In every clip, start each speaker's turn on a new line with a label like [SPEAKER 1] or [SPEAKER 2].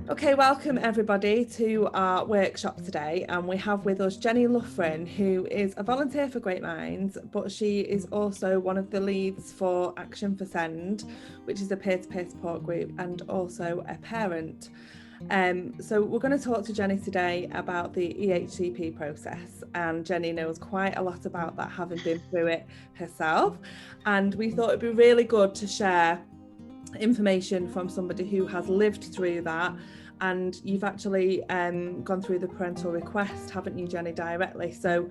[SPEAKER 1] Okay, welcome everybody to our workshop today, and we have with us Jenny Loughran, who is a volunteer for Great Minds, but she is also one of the leads for Action for Send, which is a peer-to-peer support group, and also a parent. So we're going to talk to Jenny today about the EHCP process, and Jenny knows quite a lot about that, having been through it herself, and we thought it'd be really good to share information from somebody who has lived through that. And you've actually gone through the parental request, haven't you, Jenny, directly? So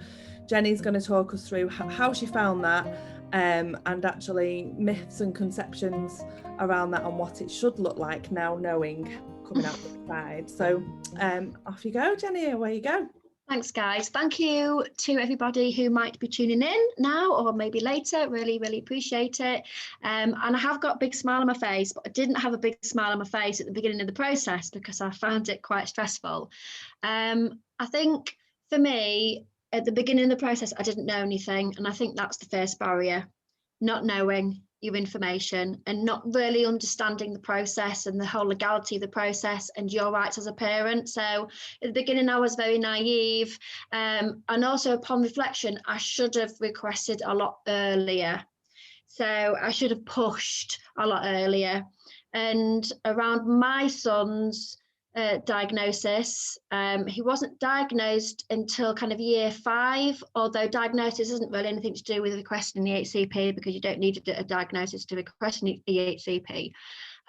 [SPEAKER 1] Jenny's going to talk us through how she found that, and actually myths and conceptions around that and what it should look like now, knowing coming out the side. So off you go, Jenny, away you go.
[SPEAKER 2] Thanks, guys. Thank you to everybody who might be tuning in now or maybe later. Really, really appreciate it. And I have got a big smile on my face, but I didn't have a big smile on my face at the beginning of the process because I found it quite stressful. I think for me, at the beginning of the process, I didn't know anything. And I think that's the first barrier, not knowing your information and not really understanding the process and the whole legality of the process and your rights as a parent. So at the beginning, I was very naive. And also upon reflection, I should have requested a lot earlier. So I should have pushed a lot earlier. And around my son's diagnosis, he wasn't diagnosed until kind of year 5, although diagnosis isn't really anything to do with requesting the EHCP because you don't need a diagnosis to request an EHCP.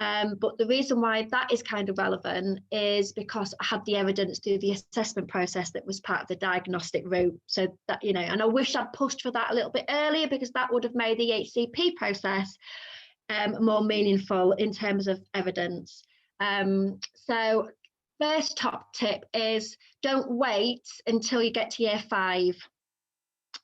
[SPEAKER 2] But the reason why that is kind of relevant is because I had the evidence through the assessment process that was part of the diagnostic route. So that, you know, and I wish I'd pushed for that a little bit earlier because that would have made the EHCP process more meaningful in terms of evidence. So first top tip is don't wait until you get to year 5.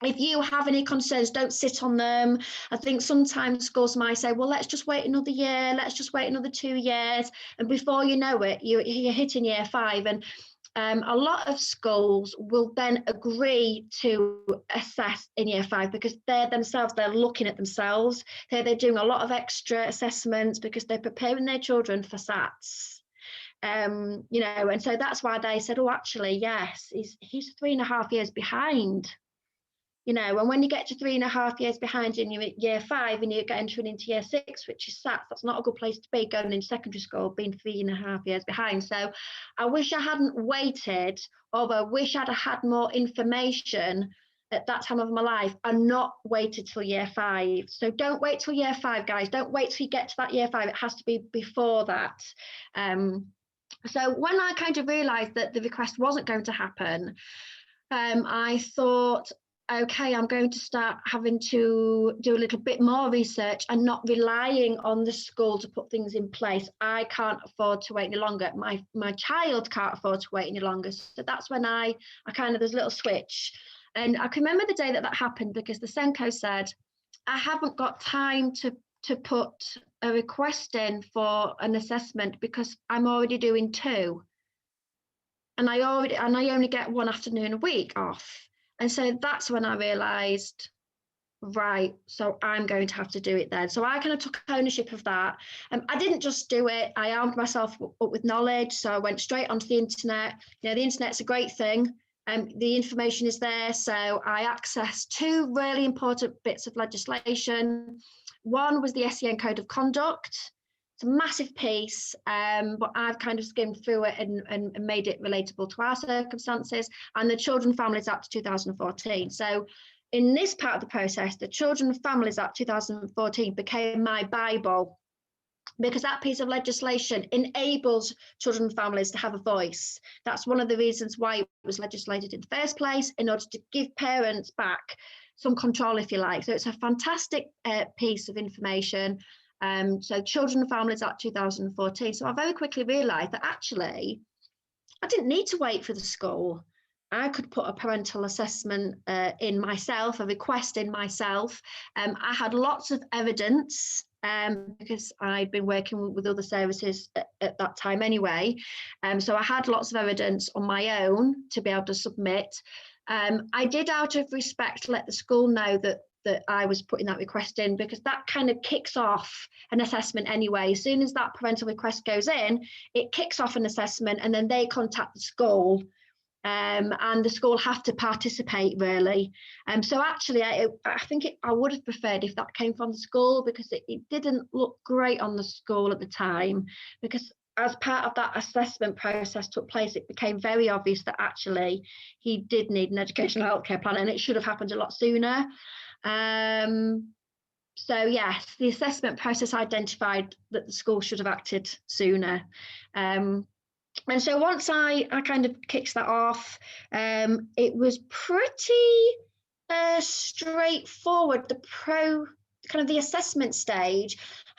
[SPEAKER 2] If you have any concerns, don't sit on them. I think sometimes schools might say, well, let's just wait another year, let's just wait another 2 years. And before you know it, you're hitting year 5. And a lot of schools will then agree to assess in year 5 because they're looking at themselves. They're doing a lot of extra assessments because they're preparing their children for SATs. You know, and so that's why they said, oh, actually, yes, he's 3.5 years behind. You know, and when you get to 3.5 years behind in year 5 and you're entering into year 6, which is SATs, that's not a good place to be going into secondary school, being 3.5 years behind. So I wish I hadn't waited, or I wish I'd had more information at that time of my life and not waited till year 5. So don't wait till year 5, guys. Don't wait till you get to that year 5. It has to be before that. So when I kind of realised that the request wasn't going to happen, I thought, okay, I'm going to start having to do a little bit more research and not relying on the school to put things in place. I can't afford to wait any longer. My child can't afford to wait any longer. So that's when I kind of, there's a little switch. And I can remember the day that happened because the Senko said, I haven't got time to put a request in for an assessment because I'm already doing 2. And I only get 1 afternoon a week off. And so that's when I realised, right, so I'm going to have to do it then. So I kind of took ownership of that. I didn't just do it. I armed myself up with knowledge. So I went straight onto the internet. You know, the internet's a great thing. The information is there. So I accessed 2 really important bits of legislation. One was the SEN Code of Conduct. It's a massive piece, but I've kind of skimmed through it and made it relatable to our circumstances, and the Children and Families Act 2014. So in this part of the process, the Children and Families Act 2014 became my Bible, because that piece of legislation enables children and families to have a voice. That's one of the reasons why it was legislated in the first place, in order to give parents back some control, if you like. So it's a fantastic piece of information. So Children and Families Act 2014. So I very quickly realised that actually I didn't need to wait for the school. I could put a parental assessment in myself, a request in myself. I had lots of evidence because I'd been working with other services at that time anyway. So I had lots of evidence on my own to be able to submit. I did, out of respect, let the school know that that I was putting that request in, because that kind of kicks off an assessment anyway. As soon as that parental request goes in, it kicks off an assessment, and then they contact the school, and the school have to participate, really. So actually, I think I would have preferred if that came from the school, because it didn't look great on the school at the time, because as part of that assessment process took place, it became very obvious that actually he did need an educational healthcare plan, and it should have happened a lot sooner. So yes, the assessment process identified that the school should have acted sooner. And so once I kind of kicked that off, it was pretty straightforward, the assessment stage.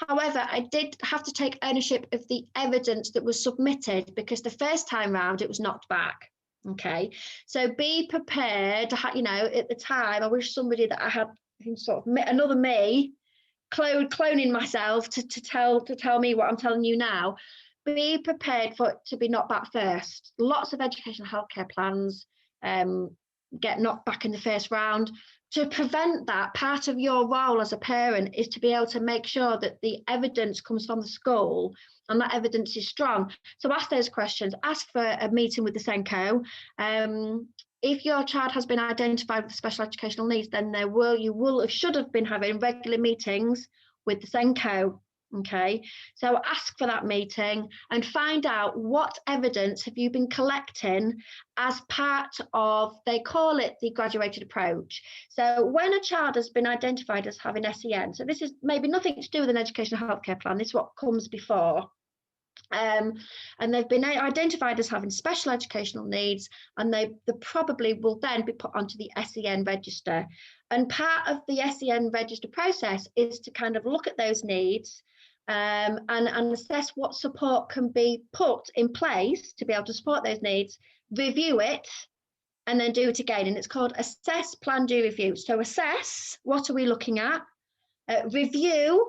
[SPEAKER 2] However, I did have to take ownership of the evidence that was submitted, because the first time round it was knocked back. Okay, so be prepared. You know, at the time, I wish somebody that I had sort of another me, cloning myself to tell me what I'm telling you now. Be prepared for it to be knocked back first. Lots of educational healthcare plans get knocked back in the first round. To prevent that, part of your role as a parent is to be able to make sure that the evidence comes from the school and that evidence is strong. So ask those questions. Ask for a meeting with the SENCO. If your child has been identified with special educational needs, then you should have been having regular meetings with the SENCO. Okay, so ask for that meeting and find out what evidence have you been collecting as part of, they call it the graduated approach. So when a child has been identified as having SEN, so this is maybe nothing to do with an educational healthcare plan, this is what comes before. And they've been identified as having special educational needs, and they probably will then be put onto the SEN register. And part of the SEN register process is to kind of look at those needs and assess what support can be put in place to be able to support those needs, review it, and then do it again. And it's called assess, plan, do, review. So assess, what are we looking at? Review,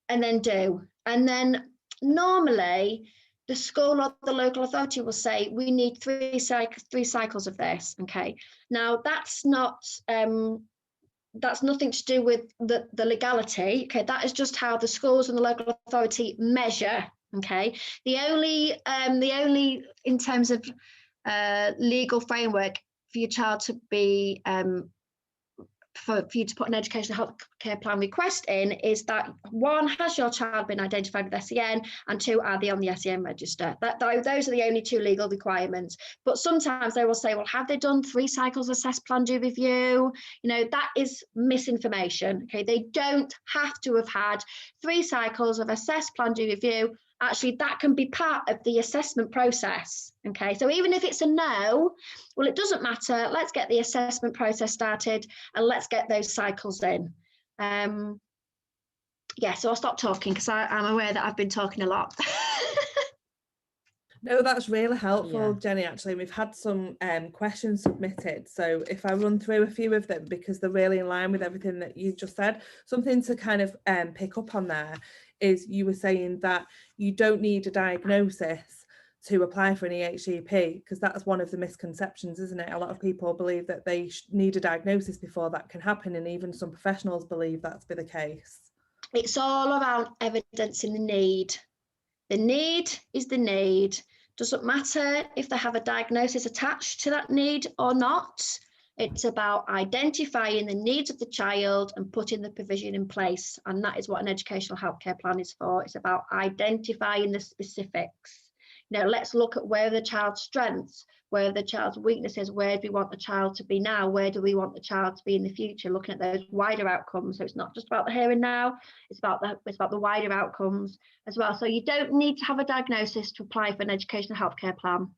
[SPEAKER 2] and then do. And then normally the school or the local authority will say, we need three cycles of this. Okay, now that's nothing to do with the legality. Okay, that is just how the schools and the local authority measure. Okay, the only in terms of legal framework for your child to be for you to put an educational healthcare plan request in is that, one, has your child been identified with SEN, and two, are they on the SEN register? Those are the only two legal requirements. But sometimes they will say, well, have they done 3 cycles assess, plan, do, review? You know, that is misinformation. Okay, they don't have to have had 3 cycles of assess, plan, do, review. Actually, that can be part of the assessment process. Okay, so even if it's a no, well, it doesn't matter. Let's get the assessment process started and let's get those cycles in. Yeah, so I'll stop talking because I'm aware that I've been talking a lot.
[SPEAKER 1] No, that's really helpful,
[SPEAKER 3] Yeah.
[SPEAKER 1] Jenny, actually. We've had some questions submitted. So if I run through a few of them, because they're really in line with everything that you just said, something to kind of pick up on there is you were saying that you don't need a diagnosis to apply for an EHCP, because that's one of the misconceptions, isn't it? A lot of people believe that they need a diagnosis before that can happen, and even some professionals believe that to be the case.
[SPEAKER 2] It's all around evidencing the need. The need is the need. Doesn't matter if they have a diagnosis attached to that need or not. It's about identifying the needs of the child and putting the provision in place. And that is what an educational healthcare plan is for. It's about identifying the specifics. You know, let's look at where the child's strengths, where the child's weaknesses, where do we want the child to be now, where do we want the child to be in the future, looking at those wider outcomes. So it's not just about the here and now, it's about the wider outcomes as well. So you don't need to have a diagnosis to apply for an educational healthcare plan.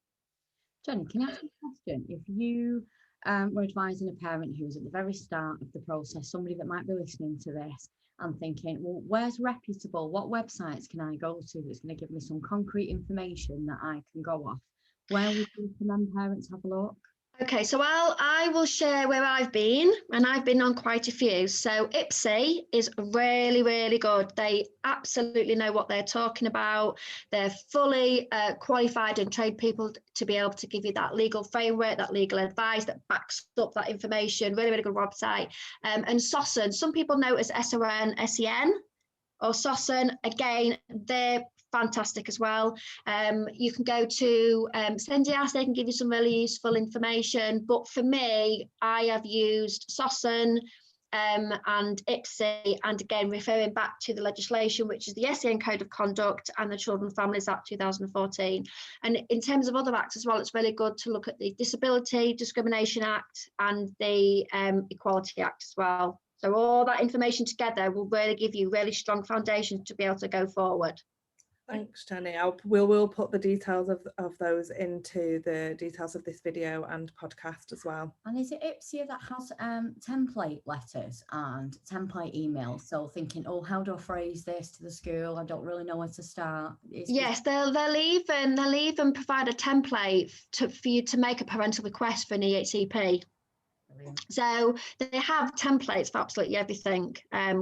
[SPEAKER 3] Jenny, can I ask you a question? If you were advising a parent who's at the very start of the process, somebody that might be listening to this and thinking, well, where's reputable? What websites can I go to that's going to give me some concrete information that I can go off? Where would you recommend parents have a look?
[SPEAKER 2] Okay, so I will share where I've been, and I've been on quite a few. So Ipsy is really, really good. They absolutely know what they're talking about. They're fully qualified and trained people to be able to give you that legal framework, that legal advice that backs up that information. Really, really good website. And SOSN, some people know it as SON, SEN, or SOSN. Again, they're fantastic as well. You can go to Sendias, they can give you some really useful information. But for me, I have used SOSN and Ipsy, and again, referring back to the legislation, which is the SEN Code of Conduct and the Children and Families Act 2014. And in terms of other acts as well, it's really good to look at the Disability Discrimination Act and the Equality Act as well. So all that information together will really give you really strong foundations to be able to go forward.
[SPEAKER 1] Thanks, Jenny. We'll put the details of those into the details of this video and podcast as well.
[SPEAKER 3] And is it Ipsy that has template letters and template emails? So thinking, oh, how do I phrase this to the school? I don't really know where to start.
[SPEAKER 2] Yes, they'll even provide a template for you to make a parental request for an EHCP. Brilliant. So they have templates for absolutely everything,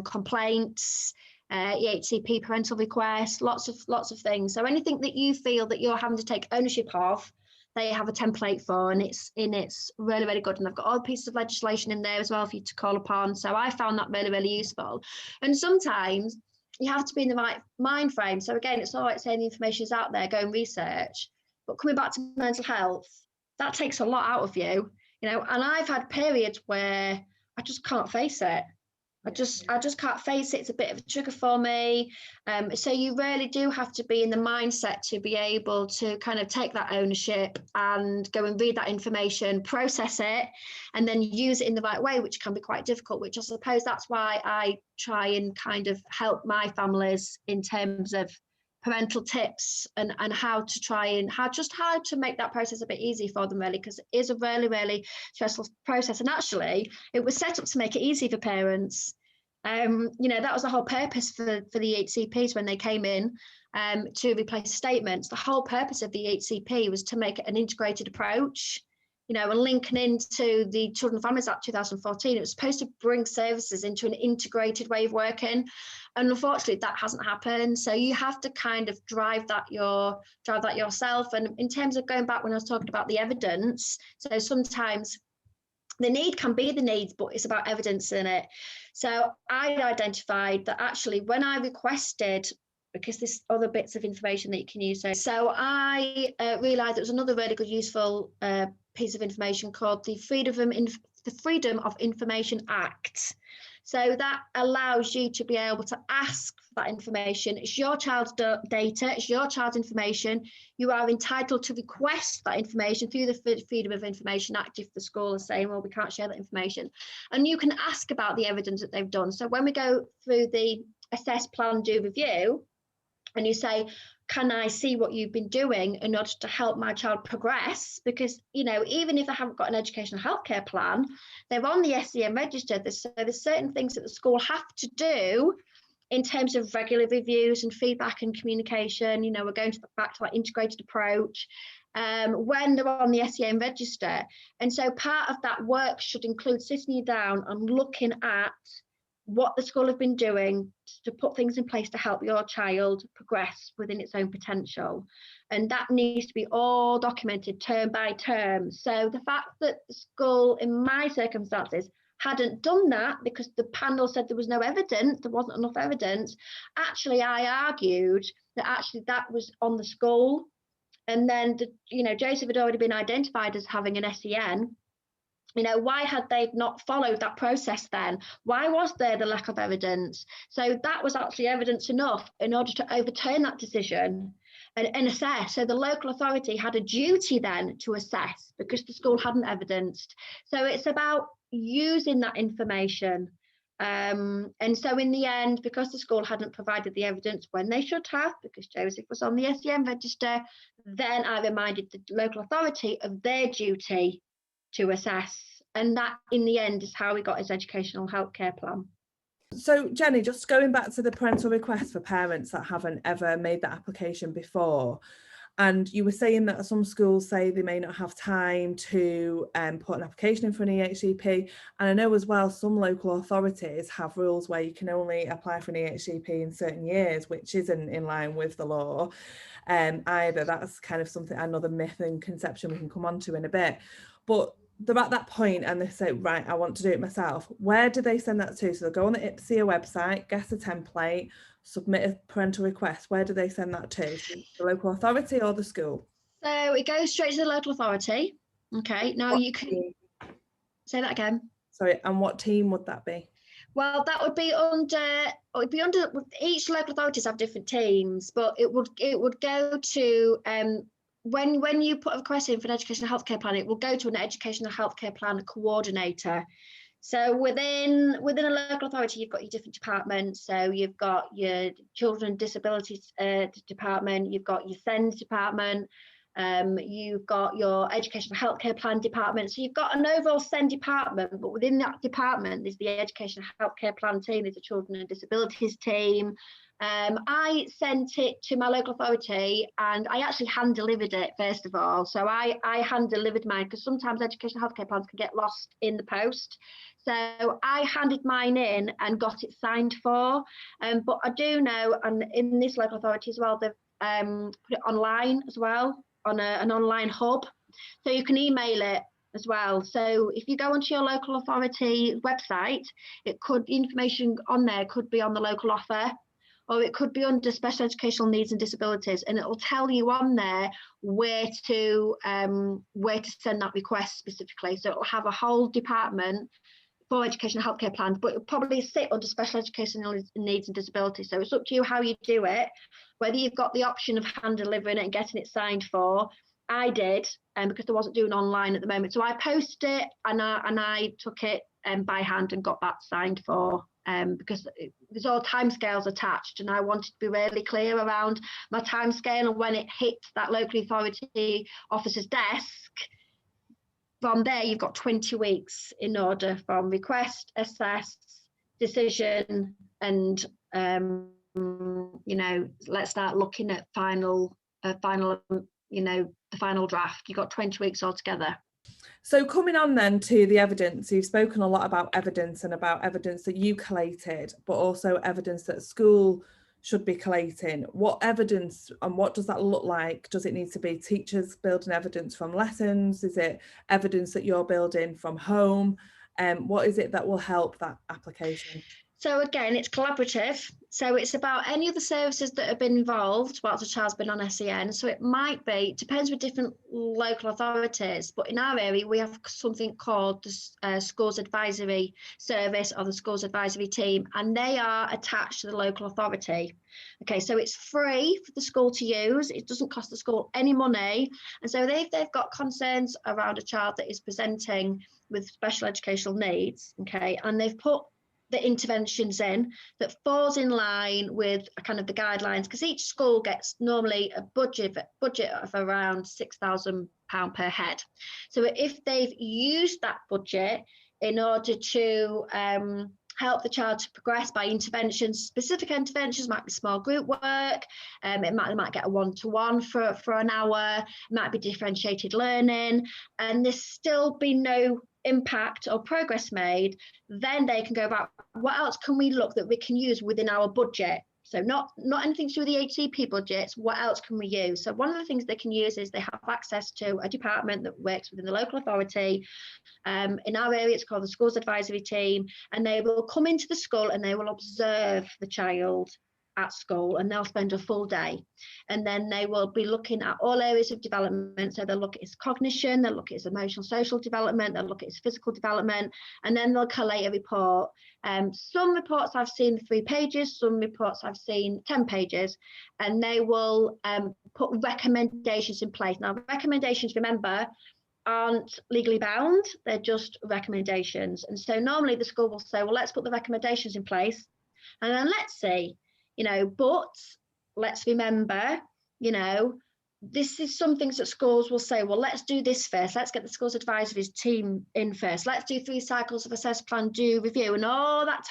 [SPEAKER 2] complaints, EHCP parental requests, lots of things. So anything that you feel that you're having to take ownership of, they have a template for, and it's really, really good. And they've got all pieces of legislation in there as well for you to call upon. So I found that really, really useful. And sometimes you have to be in the right mind frame. So again, it's all right saying the information is out there, go and research. But coming back to mental health, that takes a lot out of you. You know, and I've had periods where I just can't face it. I just can't face it. It's a bit of a trigger for me. So you really do have to be in the mindset to be able to kind of take that ownership and go and read that information, process it, and then use it in the right way, which can be quite difficult, which I suppose that's why I try and kind of help my families in terms of parental tips and how to try and how to make that process a bit easy for them, really, because it is a really, really stressful process. And actually it was set up to make it easy for parents. You know, that was the whole purpose for the EHCPs when they came in to replace statements. The whole purpose of the EHCP was to make it an integrated approach, you know, and linking into the Children and Families Act 2014, it was supposed to bring services into an integrated way of working. And unfortunately, that hasn't happened. So you have to kind of drive that yourself. And in terms of going back when I was talking about the evidence, so sometimes the need can be the needs, but it's about evidence in it. So I identified that actually when I requested, because there's other bits of information that you can use. So I realised there was another really good, useful piece of information called the Freedom of Information Act. So that allows you to be able to ask for that information. It's your child's data, it's your child's information. You are entitled to request that information through the Freedom of Information Act if the school is saying, well, we can't share that information. And you can ask about the evidence that they've done. So when we go through the assess, plan, do, review, and you say, can I see what you've been doing in order to help my child progress? Because, you know, even if they haven't got an educational healthcare plan, they're on the SEN register. So there's certain things that the school have to do in terms of regular reviews and feedback and communication. You know, we're going back to that integrated approach when they're on the SEN register. And so part of that work should include sitting you down and looking at what the school have been doing to put things in place to help your child progress within its own potential. And that needs to be all documented term by term. So the fact that the school, in my circumstances, hadn't done that because the panel said there was no evidence, there wasn't enough evidence, actually I argued that actually that was on the school. And then, Joseph had already been identified as having an SEN. Why had they not followed that process then? Why was there the lack of evidence? So that was actually evidence enough in order to overturn that decision and assess. So the local authority had a duty then to assess because the school hadn't evidenced. So it's about using that information. And so in the end, because the school hadn't provided the evidence when they should have, because Joseph was on the SEN register, then I reminded the local authority of their duty to assess, and that in the end is how we got his educational healthcare plan.
[SPEAKER 1] So Jenny, just going back to the parental request for parents that haven't ever made that application before, And you were saying that some schools say they may not have time to put an application in for an EHCP. And I know as well, some local authorities have rules where you can only apply for an EHCP in certain years, which isn't in line with the law either. That's kind of something, another myth and conception we can come on to in a bit. But they're at that point and they say, right, I want to do it myself. Where do they send that to? So they'll go on the Ipsy website, get a template, submit a parental request. Where do they send that to? The local authority or the school?
[SPEAKER 2] So it goes straight to the local authority. Okay, now you can say that again.
[SPEAKER 1] Sorry, and what team would that be?
[SPEAKER 2] Well, that would be under each local authorities have different teams, but it would go to when you put a request in for an educational healthcare plan, it will go to an educational healthcare plan coordinator. So within a local authority, you've got your different departments. So you've got your children and disabilities department, you've got your SEND department, you've got your educational healthcare plan department. So you've got an overall SEND department, but within that department, there's the educational healthcare plan team, there's a children and disabilities team. I sent it to my local authority and I actually hand delivered it first of all. So I hand delivered mine because sometimes educational healthcare plans can get lost in the post. So I handed mine in and got it signed for. But I do know, and in this local authority as well, they've put it online as well on an online hub. So you can email it as well. So if you go onto your local authority website, the information on there could be on the local offer, or it could be under special educational needs and disabilities, and it will tell you on there where to send that request specifically. So it will have a whole department for educational healthcare plans, but it'll probably sit under special educational needs and disabilities. So it's up to you how you do it, whether you've got the option of hand delivering it and getting it signed for. I did, because I wasn't doing online at the moment. So I posted it and I took it by hand and got that signed for. Because there's all timescales attached, and I wanted to be really clear around my timescale and when it hits that local authority officer's desk. From there, you've got 20 weeks in order from request, assess, decision, and let's start looking at the final draft. You've got 20 weeks altogether.
[SPEAKER 1] So coming on then to the evidence, you've spoken a lot about evidence and about evidence that you collated, but also evidence that school should be collating. What evidence and what does that look like? Does it need to be teachers building evidence from lessons? Is it evidence that you're building from home? What is it that will help that application?
[SPEAKER 2] So again, it's collaborative. So it's about any of the services that have been involved whilst a child's been on SEN. So it might be, depends with different local authorities, but in our area, we have something called the Schools Advisory Service or the Schools Advisory Team, and they are attached to the local authority. Okay, so it's free for the school to use. It doesn't cost the school any money. And so they've got concerns around a child that is presenting with special educational needs, okay, and they've put the interventions in that falls in line with kind of the guidelines, because each school gets normally a budget of around £6,000 per head. So if they've used that budget in order to help the child to progress by interventions, specific interventions, might be small group work, it might get a one-to-one for an hour, it might be differentiated learning, and there's still been no impact or progress made, then they can go about what else can we look that we can use within our budget. So not anything to do with the EHCP budgets, what else can we use? So one of the things they can use is they have access to a department that works within the local authority. In our area, it's called the Schools Advisory Team, and they will come into the school and they will observe the child at school, and they'll spend a full day, and then they will be looking at all areas of development. So they'll look at his cognition, they'll look at his emotional social development, they'll look at his physical development, and then they'll collate a report. Some reports I've seen 3 pages, some reports I've seen 10 pages, and they will put recommendations in place. Now, recommendations, remember, aren't legally bound, they're just recommendations. And so normally the school will say, well, let's put the recommendations in place, and then let's see, but let's remember, this is some things that schools will say, well, let's do this first. Let's get the schools advisory team in first. Let's do 3 cycles of assess, plan, do, review. And all that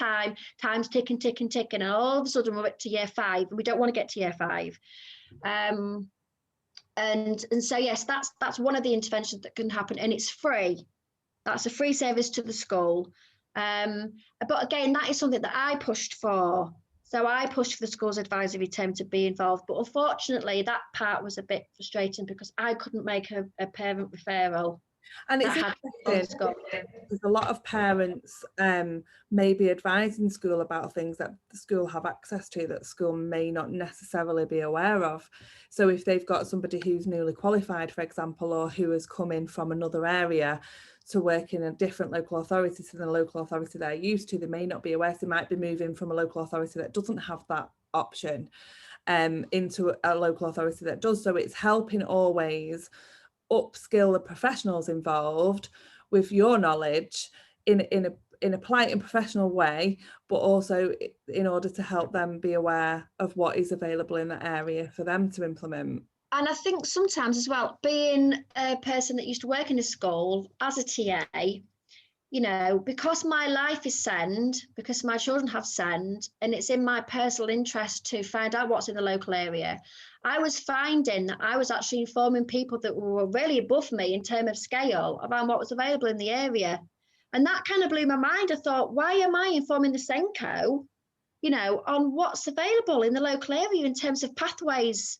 [SPEAKER 2] time's ticking. And all of a sudden we're up to year 5. And we don't want to get to year 5. And so yes, that's one of the interventions that can happen, and it's free. That's a free service to the school. But again, that is something that I pushed for. So I pushed for the school's advisory team to be involved, but unfortunately that part was a bit frustrating because I couldn't make a parent referral.
[SPEAKER 1] And it's interesting because a lot of parents may be advising school about things that the school have access to that school may not necessarily be aware of. So if they've got somebody who's newly qualified, for example, or who has come in from another area to work in a different local authority to the local authority they're used to, they may not be aware. So they might be moving from a local authority that doesn't have that option into a local authority that does. So it's helping always upskill the professionals involved with your knowledge in a polite and professional way, but also in order to help them be aware of what is available in that area for them to implement.
[SPEAKER 2] And I think sometimes as well, being a person that used to work in a school as a TA, you know, because my life is SEND, because my children have SEND, and it's in my personal interest to find out what's in the local area, I was finding that I was actually informing people that were really above me in terms of scale around what was available in the area. And that kind of blew my mind. I thought, why am I informing the SENCO, you know, on what's available in the local area in terms of pathways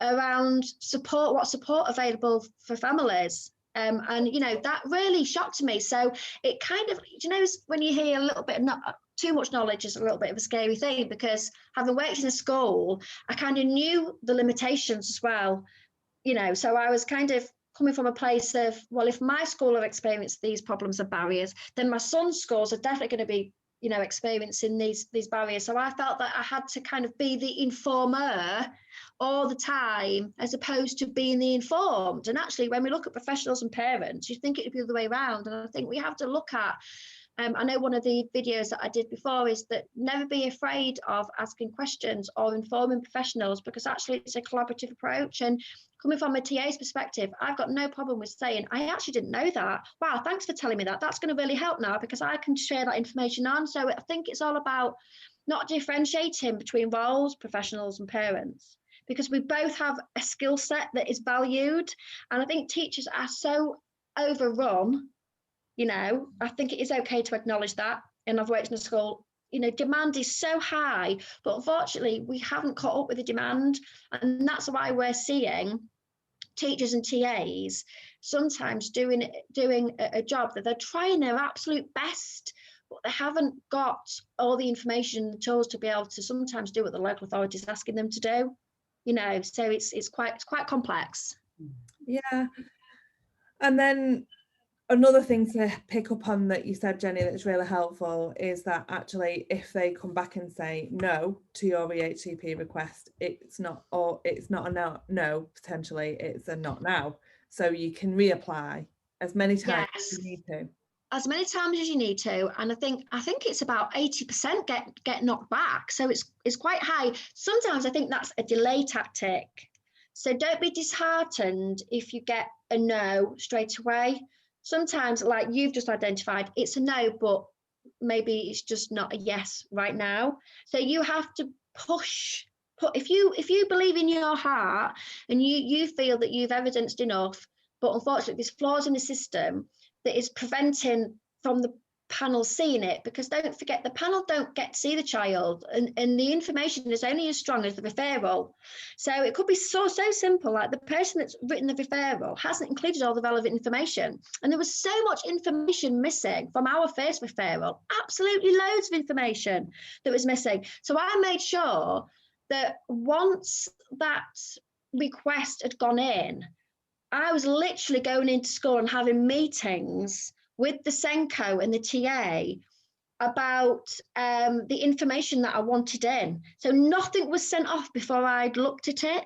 [SPEAKER 2] around support, what's support available for families? And, you know, that really shocked me. So it kind of, you know, when you hear a little bit of too much knowledge is a little bit of a scary thing, because having worked in a school, I kind of knew the limitations as well, you know, so I was kind of coming from a place of, well, if my school have experienced these problems and barriers, then my son's schools are definitely going to be, you know, experiencing these barriers. So I felt that I had to kind of be the informer all the time, as opposed to being the informed. And actually, when we look at professionals and parents, you think it would be the other way around. And I think we have to look at, I know one of the videos that I did before is that never be afraid of asking questions or informing professionals, because actually it's a collaborative approach. And coming from a TA's perspective, I've got no problem with saying, I actually didn't know that. Wow, thanks for telling me that. That's going to really help now, because I can share that information on. So I think it's all about not differentiating between roles, professionals and parents, because we both have a skill set that is valued. And I think teachers are so overrun. You know, I think it is okay to acknowledge that. And I've worked in a school, you know, demand is so high, but unfortunately we haven't caught up with the demand. And that's why we're seeing teachers and TAs sometimes doing a job that they're trying their absolute best, but they haven't got all the information and the tools to be able to sometimes do what the local authority is asking them to do. You know, so it's quite complex.
[SPEAKER 1] Yeah. And then another thing to pick up on that you said, Jenny, that's really helpful is that actually if they come back and say no to your EHCP request, it's not a no, potentially it's a not now. So you can reapply as many times as you need to.
[SPEAKER 2] As many times as you need to. And I think it's about 80% get knocked back. So it's quite high. Sometimes I think that's a delay tactic. So don't be disheartened if you get a no straight away. Sometimes, like you've just identified, it's a no, but maybe it's just not a yes right now. So you have to push. If you believe in your heart and you feel that you've evidenced enough, but unfortunately there's flaws in the system that is preventing from the panel seeing it, because don't forget the panel don't get to see the child, and the information is only as strong as the referral. So it could be so simple, like the person that's written the referral hasn't included all the relevant information, and there was so much information missing from our first referral, absolutely loads of information that was missing. So I made sure that once that request had gone in, I was literally going into school and having meetings with the SENCO and the TA about the information that I wanted in. So nothing was sent off before I'd looked at it,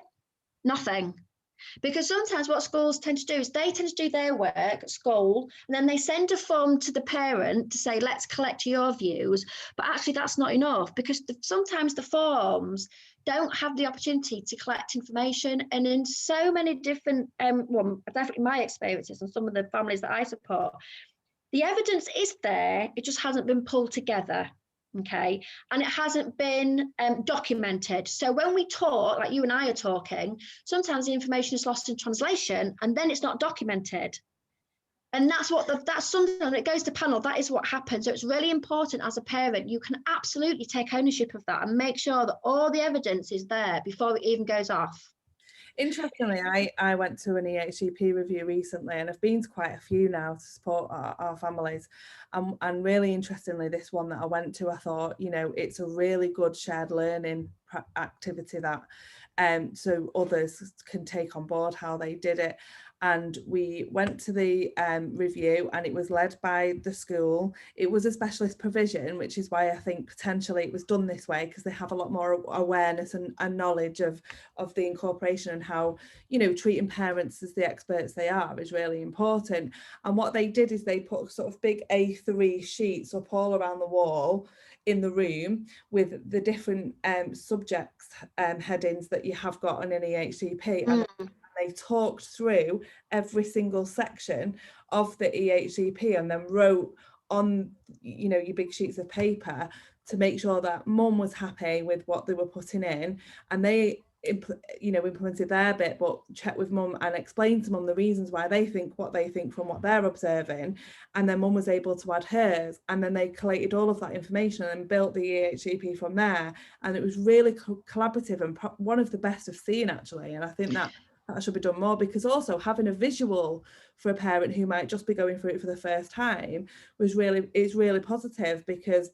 [SPEAKER 2] nothing. Because sometimes what schools tend to do is they tend to do their work at school, and then they send a form to the parent to say, let's collect your views. But actually that's not enough, because sometimes the forms don't have the opportunity to collect information. And in so many different, well, definitely my experiences and some of the families that I support, the evidence is there, it just hasn't been pulled together. okay, and it hasn't been documented. So when we talk, like you and I are talking, sometimes the information is lost in translation and then it's not documented. And that's something that goes to panel. That is what happens. So it's really important as a parent, you can absolutely take ownership of that and make sure that all the evidence is there before it even goes off.
[SPEAKER 1] Interestingly, I went to an EHCP review recently, and I've been to quite a few now to support our families. And really interestingly, this one that I went to, I thought, you know, it's a really good shared learning activity that so others can take on board how they did it. And we went to the review, and it was led by the school. It was a specialist provision, which is why I think potentially it was done this way, because they have a lot more awareness and knowledge of the incorporation, and how, you know, treating parents as the experts they are is really important. And what they did is they put sort of big A3 sheets up all around the wall in the room with the different subjects headings that you have got on an EHCP, and they talked through every single section of the EHCP and then wrote on, you know, your big sheets of paper to make sure that mum was happy with what they were putting in, and they implemented their bit, but checked with mum and explained to mum the reasons why they think what they think from what they're observing, and then mum was able to add hers, and then they collated all of that information and built the EHCP from there. And it was really collaborative and one of the best I've seen, actually. And I think that should be done more, because also having a visual for a parent who might just be going through it for the first time is really positive, because,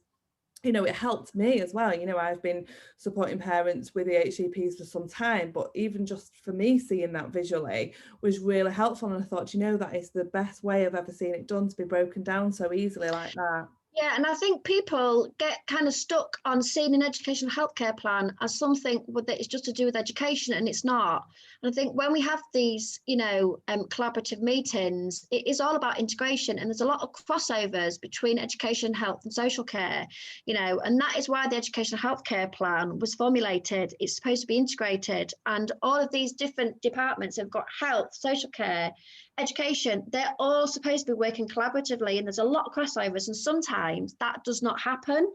[SPEAKER 1] you know, it helped me as well. You know, I've been supporting parents with EHCPs for some time, but even just for me, seeing that visually was really helpful. And I thought, you know, that is the best way I've ever seen it done, to be broken down so easily like that.
[SPEAKER 2] Yeah, and I think people get kind of stuck on seeing an educational healthcare plan as something that is just to do with education, and it's not. And I think when we have these, you know, collaborative meetings, it is all about integration, and there's a lot of crossovers between education, health, and social care, you know, and that is why the educational healthcare plan was formulated. It's supposed to be integrated, and all of these different departments have got health, social care, education, they're all supposed to be working collaboratively, and there's a lot of crossovers, and sometimes that does not happen.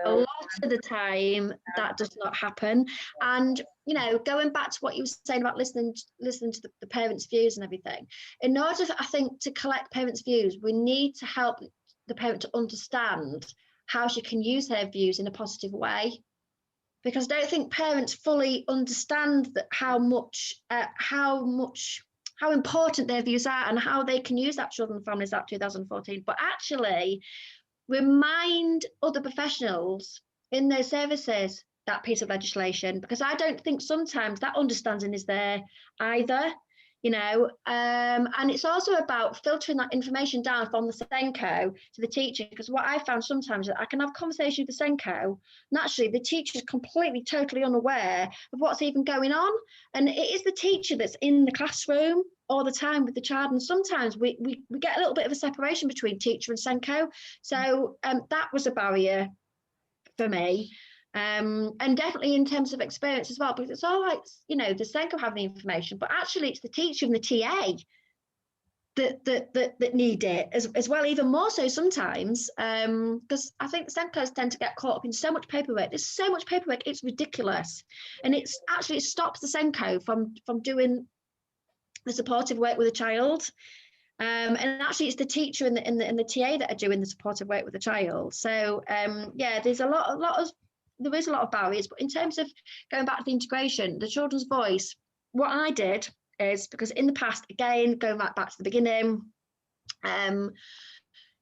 [SPEAKER 2] A lot of the time that does not happen. And, you know, going back to what you were saying about listening to the parents' views and everything, in order, I think, to collect parents' views, we need to help the parent to understand how she can use her views in a positive way, because I don't think parents fully understand that how important their views are and how they can use that Children and Families Act 2014, but actually remind other professionals in their services that piece of legislation, because I don't think sometimes that understanding is there either, you know. And it's also about filtering that information down from the SENCO to the teacher, because what I found sometimes is that I can have a conversation with the SENCO, and actually the teacher is completely, totally unaware of what's even going on. And it is the teacher that's in the classroom all the time with the child, and sometimes we get a little bit of a separation between teacher and SENCO. So that was a barrier for me. And definitely in terms of experience as well, because it's all like, you know, the SENCO have the information, but actually it's the teacher and the TA that need it as well, even more so sometimes, because I think the SENCOs tend to get caught up in so much paperwork. There's so much paperwork, it's ridiculous, and it stops the SENCO from doing the supportive work with a child. And actually it's the teacher and the TA that are doing the supportive work with the child. So yeah, there's there is a lot of barriers. But in terms of going back to the integration, the children's voice, what I did is, because in the past, again, going back to the beginning, in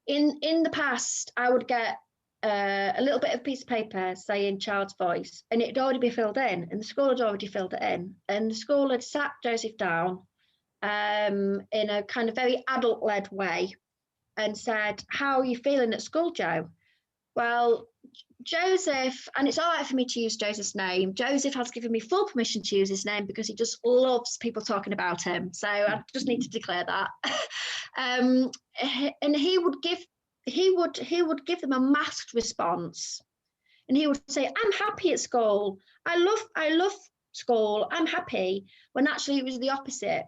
[SPEAKER 2] the past, I would get a little bit of piece of paper saying child's voice, and it'd already be filled in, and the school had already filled it in, and the school had sat Joseph down in a kind of very adult-led way and said, how are you feeling at school, Joe? Well, Joseph, and it's all right for me to use Joseph's name, Joseph has given me full permission to use his name because he just loves people talking about him. So I just need to declare that. And he would give them a masked response. And he would say, I'm happy at school. I love school. I'm happy. When actually it was the opposite.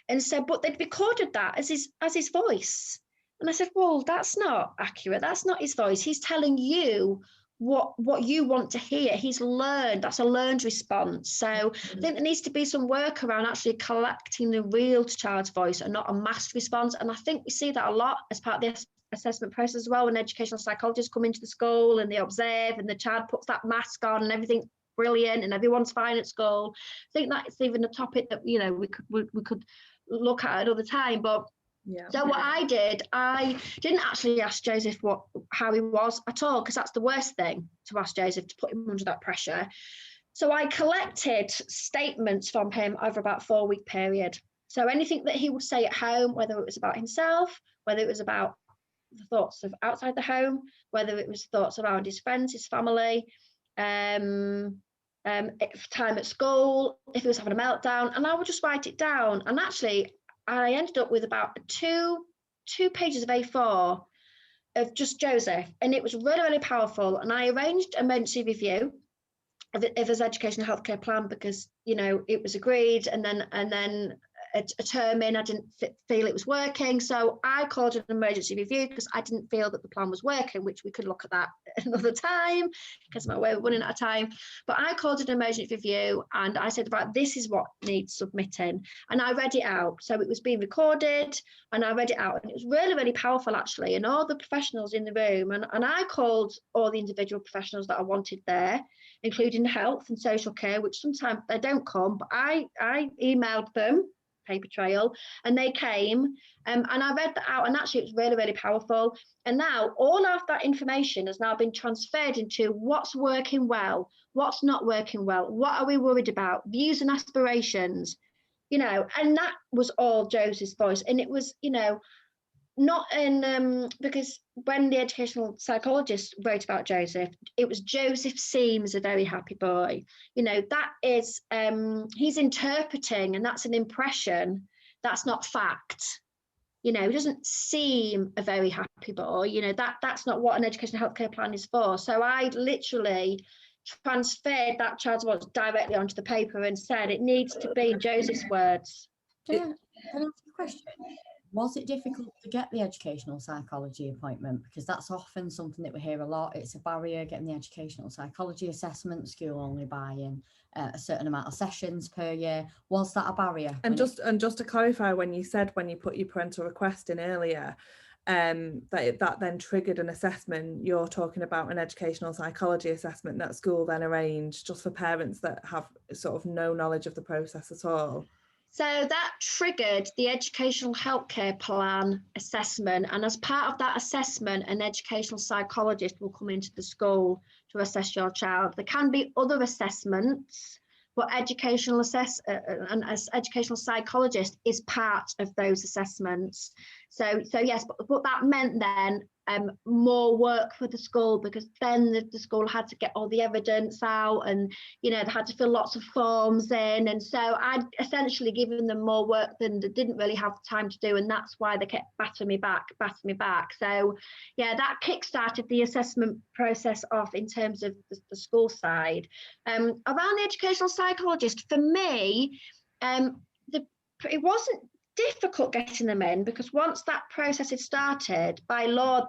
[SPEAKER 2] And said, but they'd recorded that as his voice. And I said, well, that's not accurate. That's not his voice. He's telling you what you want to hear. He's learned. That's a learned response. So I think there needs to be some work around actually collecting the real child's voice and not a masked response. And I think we see that a lot as part of the assessment process as well, when educational psychologists come into the school and they observe and the child puts that mask on and everything's brilliant and everyone's fine at school. I think that's even a topic that, you know, we could look at another time. But so what I did, I didn't actually ask Joseph how he was at all, because that's the worst thing to ask Joseph, to put him under that pressure. So I collected statements from him over about a 4-week period. So anything that he would say at home, whether it was about himself, whether it was about the thoughts of outside the home, whether it was thoughts around his friends, his family, time at school, if he was having a meltdown, and I would just write it down. And actually, I ended up with about two pages of A4 of just Joseph, and it was really, really powerful. And I arranged an emergency review of his educational healthcare plan, because, you know, it was agreed, and then a term in, I didn't feel it was working, so I called an emergency review because I didn't feel that the plan was working, which we could look at that another time because my way of running out of time. But I called an emergency review and I said, right, this is what needs submitting, and I read it out. So it was being recorded and I read it out, and it was really, really powerful actually. And all the professionals in the room, and I called all the individual professionals that I wanted there, including health and social care, which sometimes they don't come, but I emailed them, paper trail, and they came, and I read that out, and actually it was really, really powerful. And now all of that information has now been transferred into what's working well, what's not working well, what are we worried about, views and aspirations, you know. And that was all Joseph's voice. And it was, you know, not in because when the educational psychologist wrote about Joseph, it was Joseph seems a very happy boy. You know, that is he's interpreting, and that's an impression. That's not fact. You know, he doesn't seem a very happy boy. You know, that's not what an educational healthcare plan is for. So I literally transferred that child's voice directly onto the paper and said it needs to be Joseph's words.
[SPEAKER 3] Can I ask a question? Was it difficult to get the educational psychology appointment? Because that's often something that we hear a lot. It's a barrier getting the educational psychology assessment, school only buying a certain amount of sessions per year. Was that a barrier?
[SPEAKER 1] And just to clarify, when you put your parental request in earlier, that then triggered an assessment, you're talking about an educational psychology assessment that school then arranged just for parents that have sort of no knowledge of the process at all?
[SPEAKER 2] So that triggered the educational healthcare plan assessment. And as part of that assessment, an educational psychologist will come into the school to assess your child. There can be other assessments, but educational educational psychologist is part of those assessments. So yes, but that meant then more work for the school, because then the school had to get all the evidence out, and, you know, they had to fill lots of forms in. And so I'd essentially given them more work than they didn't really have time to do. And that's why they kept battering me back. So yeah, that kick-started the assessment process off in terms of the school side. Around the educational psychologist, for me, it wasn't difficult getting them in, because once that process had started, by law,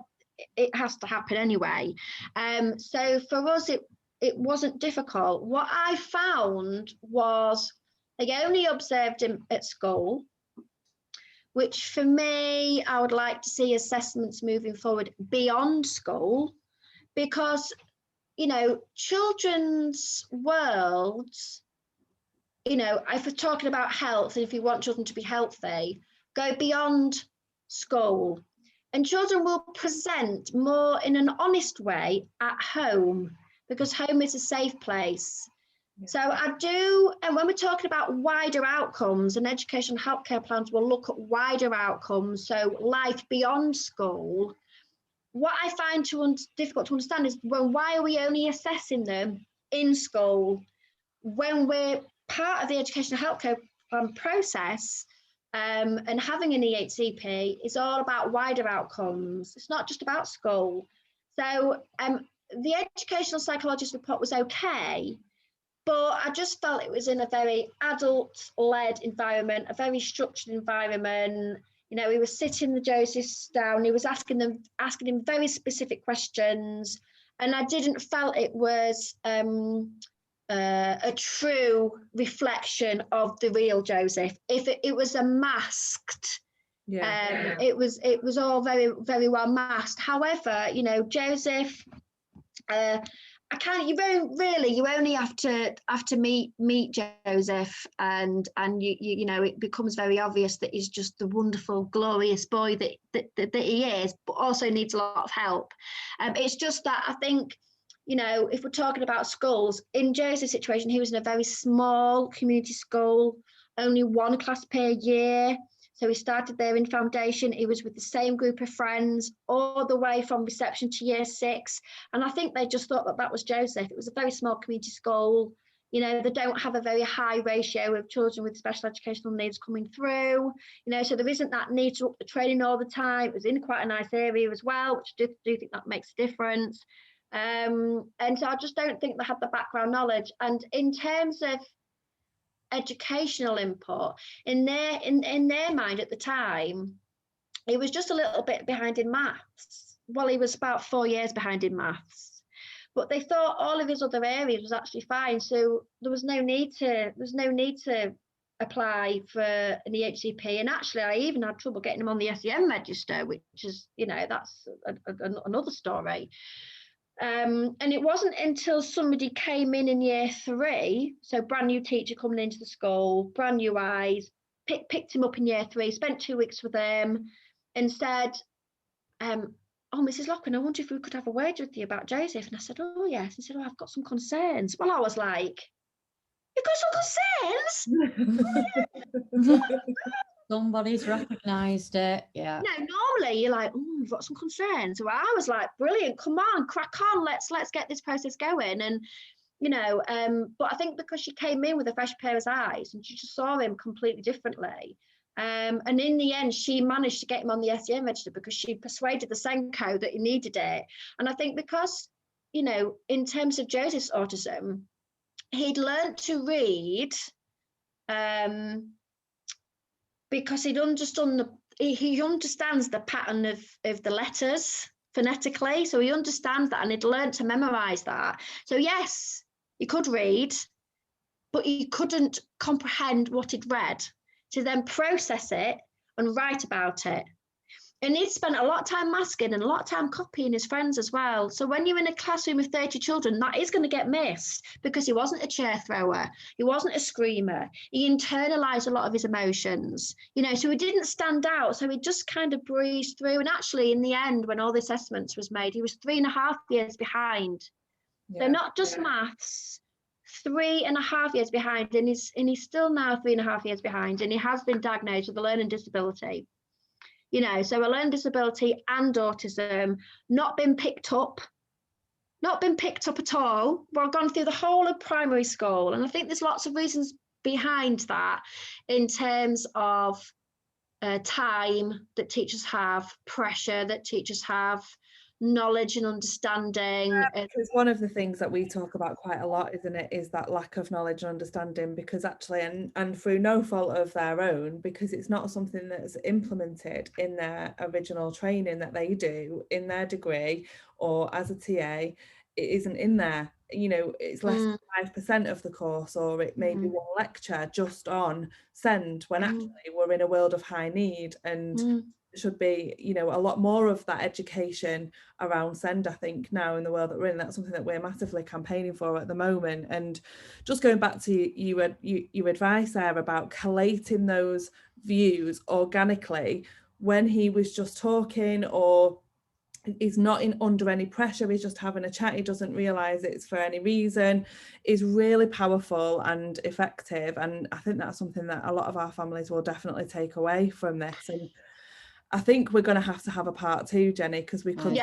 [SPEAKER 2] it has to happen anyway. So for us, it wasn't difficult. What I found was they only observed him at school, which for me, I would like to see assessments moving forward beyond school, because, you know, children's worlds, you know, if we're talking about health, and if you want children to be healthy, go beyond school. And children will present more in an honest way at home, because home is a safe place. Yeah. So I do, and when we're talking about wider outcomes, and educational healthcare plans will look at wider outcomes, so life beyond school. What I find difficult to understand is, well, why are we only assessing them in school when we're part of the educational healthcare plan process? And having an EHCP is all about wider outcomes. It's not just about school. So the educational psychologist report was okay, but I just felt it was in a very adult-led environment, a very structured environment. You know, he was sitting the Josephs down, he was asking him very specific questions. and I didn't felt it was a true reflection of the real Joseph. If it was a masked, it was all very, very well masked. However, you know, Joseph, you only have to meet Joseph, and you know, it becomes very obvious that he's just the wonderful, glorious boy that he is, but also needs a lot of help. It's just that I think, you know, if we're talking about schools, in Joseph's situation, he was in a very small community school, only one class per year. So he started there in foundation. He was with the same group of friends all the way from reception to year 6. And I think they just thought that was Joseph. It was a very small community school. You know, they don't have a very high ratio of children with special educational needs coming through. You know, so there isn't that need to up the training all the time. It was in quite a nice area as well, which I do think that makes a difference. And so I just don't think they had the background knowledge. And in terms of educational input, in their mind at the time, he was just a little bit behind in maths. Well, he was about 4 years behind in maths, but they thought all of his other areas was actually fine. So there was no need to apply for an EHCP. And actually, I even had trouble getting him on the SEM register, which is, you know, that's another story. And it wasn't until somebody came in year 3, so brand new teacher coming into the school, brand new eyes, picked him up in year 3, spent 2 weeks with him, and said, "Oh, Mrs. Loughran, I wonder if we could have a word with you about Joseph." And I said, "Oh, yes." And said, "Oh, I've got some concerns." Well, I was like, "You've got some concerns?"
[SPEAKER 3] Somebody's recognised it. Yeah.
[SPEAKER 2] No, normally you're like, "Oh, you've got some concerns." So I was like, "Brilliant, come on, crack on, let's get this process going." And you know, but I think because she came in with a fresh pair of eyes and she just saw him completely differently. And in the end, she managed to get him on the SEN register because she persuaded the Senko that he needed it. And I think because, you know, in terms of Joseph's autism, he'd learned to read because he understands the pattern of the letters phonetically. So he understands that, and he'd learned to memorize that. So yes, he could read, but he couldn't comprehend what he'd read, to then process it and write about it. And he'd spent a lot of time masking and a lot of time copying his friends as well. So when you're in a classroom with 30 children, that is going to get missed because he wasn't a chair thrower. He wasn't a screamer. He internalized a lot of his emotions, you know, so he didn't stand out. So he just kind of breezed through. And actually, in the end, when all the assessments was made, he was 3.5 years behind. Yeah. So not just maths, 3.5 years behind. And he's still now 3.5 years behind. And he has been diagnosed with a learning disability. You know, so a learning disability and autism, not been picked up at all. We've gone through the whole of primary school. And I think there's lots of reasons behind that in terms of time that teachers have, pressure that teachers have, knowledge and understanding.
[SPEAKER 1] Because one of the things that we talk about quite a lot, isn't it, is that lack of knowledge and understanding, because actually, and through no fault of their own, because it's not something that's implemented in their original training that they do in their degree or as a TA. It isn't in there, you know, it's less than 5% of the course, or it may be one lecture just on SEND, when actually we're in a world of high need, and should be, you know, a lot more of that education around SEND, I think, now in the world that we're in. That's something that we're massively campaigning for at the moment. And just going back to your advice there about collating those views organically when he was just talking, or he's not under any pressure, he's just having a chat, he doesn't realise it's for any reason, is really powerful and effective. And I think that's something that a lot of our families will definitely take away from this. And I think we're going to have a part 2, Jenny, because we could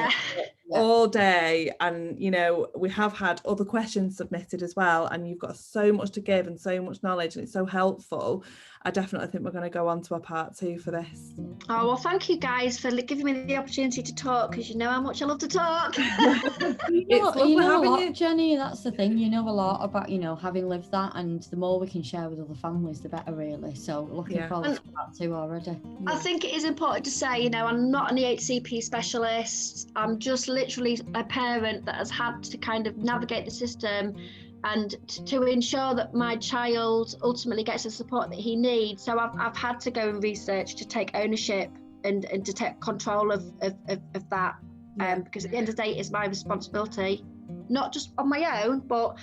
[SPEAKER 1] all day, and you know, we have had other questions submitted as well, and you've got so much to give and so much knowledge, and it's so helpful. I definitely think we're going to go on to a part 2 for this.
[SPEAKER 2] Oh, well, thank you guys for giving me the opportunity to talk, because you know how much I love to talk.
[SPEAKER 3] you know a lot, Jenny, that's the thing, you know a lot about, you know, having lived that, and the more we can share with other families, the better, really. So looking forward to part 2 already.
[SPEAKER 2] I think it is important to say, you know, I'm not an EHCP specialist. I'm just literally a parent that has had to kind of navigate the system and to ensure that my child ultimately gets the support that he needs. So I've had to go and research to take ownership and to take control of that, because at the end of the day, it's my responsibility, not just on my own, but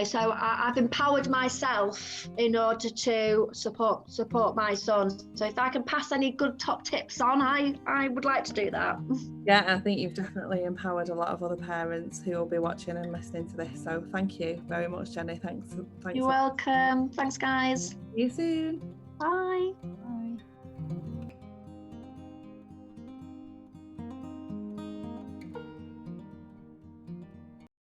[SPEAKER 2] so I've empowered myself in order to support my son. So if I can pass any good top tips on, I would like to do that.
[SPEAKER 1] Yeah, I think you've definitely empowered a lot of other parents who will be watching and listening to this. So thank you very much, Jenny. Thanks.
[SPEAKER 2] You're welcome. Thanks, guys.
[SPEAKER 1] See you soon.
[SPEAKER 2] Bye.